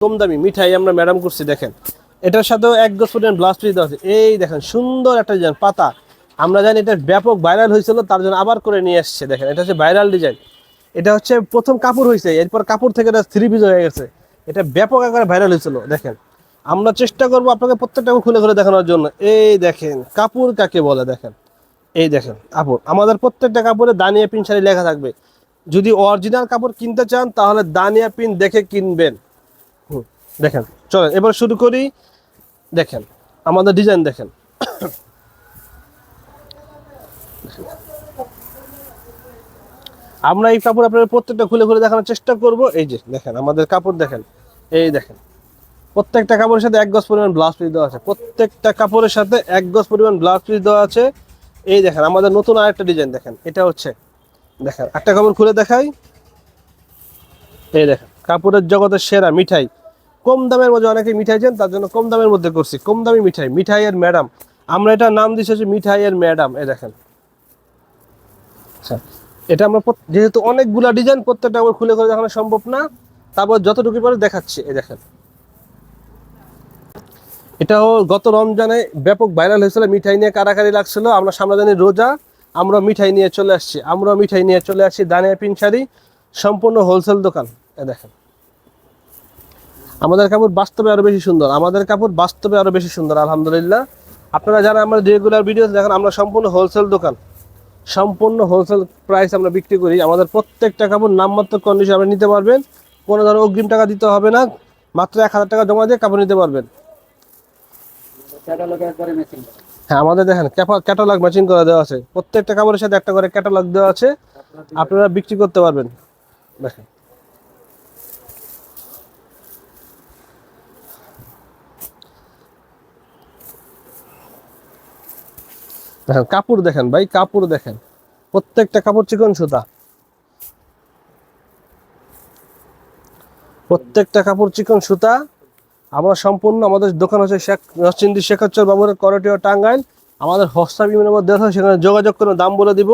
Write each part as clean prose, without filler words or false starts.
কম দামি মিঠাই আমরা ম্যাডাম করছি দেখেন। এটার সাথেও 1 গজ পরিমাণ ব্লাউজ পিস দেওয়া আছে। এই দেখেন সুন্দর একটা ডিজাইন পাতা। আমরা জানি এটা ব্যাপক ভাইরাল হয়েছিল, তার জন্য আবার করে নিয়ে এসছে। দেখেন এটা হচ্ছে ভাইরাল ডিজাইন। এটা হচ্ছে প্রথম কাপড় হয়েছে, এরপর কাপড় থেকে এটা 3 পিস হয়ে গেছে। এটা ব্যাপক আকারে ভাইরাল হয়েছিল। দেখেন আমরা চেষ্টা করবো আপনাকে প্রত্যেকটা খুলে খুলে দেখানোর জন্য। এই দেখেন কাপড় কাকে বলে দেখেন। এই দেখেন কাপড়, আমাদের প্রত্যেকটা কাপড়ে দানিয়া পিন শাড়ি লেখা থাকবে। যদি অরিজিনাল কাপড় কিনতে চান তাহলে দানিয়া পিন দেখে কিনবেন। দেখেন চলেন এবার শুরু করি। দেখেন আমাদের ডিজাইন দেখেন। আমরা এই কাপড় আপনাদের প্রত্যেকটা খুলে খুলে দেখানোর চেষ্টা করব। এই যে দেখেন আমাদের কাপড় দেখেন। এই দেখেন প্রত্যেকটা কাপড়ের সাথে 1 গজ পরিমাণ ব্লাউজ পিস দেওয়া আছে। প্রত্যেকটা কাপড়ের সাথে 1 গজ পরিমাণ ব্লাউজ পিস দেওয়া আছে। এই দেখেন আমাদের নতুন আরেকটা ডিজাইন দেখেন। এটা হচ্ছে দেখেন একটা কাপড় খুলে দেখাই। এই দেখেন কাপড়ের জগতের সেরা মিঠাই। কম দামের মধ্যে অনেকে মিঠাই চান, তার জন্য কম দামের মধ্যে করছি। কম দামি মিঠাই, মিঠাইয়ের ম্যাডাম। আমরা এটা নাম দিচ্ছি হচ্ছে মিঠাইয়ের ম্যাডাম। এই দেখেন আচ্ছা, এটা আমরা যেহেতু অনেকগুলা ডিজাইন প্রত্যেকটা আবার খুলে করে দেখানো সম্ভব না, তারপর যতটুকু পারে দেখাচ্ছি। এই দেখেন এটাও গত রমজানে ব্যাপক ভাইরাল হয়েছিল, মিঠাই নিয়ে কারাকারি লাগছিল। আমরা সামনে জানি রোজা, আমরা মিঠাই নিয়ে চলে আসছি। দানিয়া পিন শাড়ি সম্পূর্ণ হোলসেল দোকান। এই দেখেন আমাদের কাপড় বাস্তবে আরো বেশি সুন্দর। আলহামদুলিল্লাহ। আপনারা যারা আমরা রেগুলার ভিডিও দেখেন, আমরা সম্পূর্ণ হোলসেল দোকান, সম্পূর্ণ হোলসেল প্রাইস আমরা বিক্রি করি। আমাদের প্রত্যেকটা কাপড় নামমাত্র কন্ডিশন আপনি নিতে পারবেন। কোনো ধরনের অগ্রিম টাকা দিতে হবে না, মাত্র 1000 টাকা জমা দিয়ে কাপড় নিতে পারবেন। হ্যাঁ আমাদের দেখেন ক্যাটালগ ম্যাচিং করে দেওয়া আছে। প্রত্যেকটা কাপড়ের সাথে একটা করে ক্যাটালগ দেওয়া আছে, আপনারা বিক্রি করতে পারবেন। দেখেন দেখেন কাপড় দেখেন ভাই, কাপড় দেখেন প্রত্যেকটা কাপড় চিকন সুতা। প্রত্যেকটা কাপড় চিকন সুতা। আমরা সম্পূর্ণ, আমাদের দোকান হচ্ছে নরসিংদী শেখাচ্চর বাবুর করটিয়া টাঙ্গাইল। আমাদের হোয়াটসঅ্যাপ ইমেলের মধ্যে আছে, সেখানে যোগাযোগ করে দাম বলে দিব।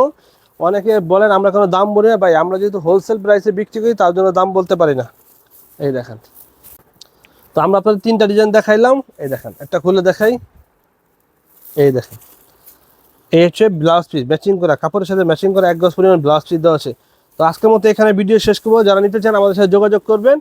অনেকে বলেন আমরা কোনো দাম বলি না ভাই, আমরা যেহেতু হোলসেল প্রাইসে বিক্রি করি তার জন্য দাম বলতে পারি না। এই দেখেন তো আমরা আপনাদের 3টা ডিজাইন দেখাইলাম। এই দেখেন একটা খুলে দেখাই। এই দেখেন এই হচ্ছে ব্লাউজ পিস ম্যাচিং করা, কাপড়ের সাথে ম্যাচিং করা 1 গজ পরিমাণ ব্লাউজ পিস দেওয়া আছে। তো আজকের মতো এখানে ভিডিও শেষ করবো। যারা নিতে চান আমাদের সাথে যোগাযোগ করবেন।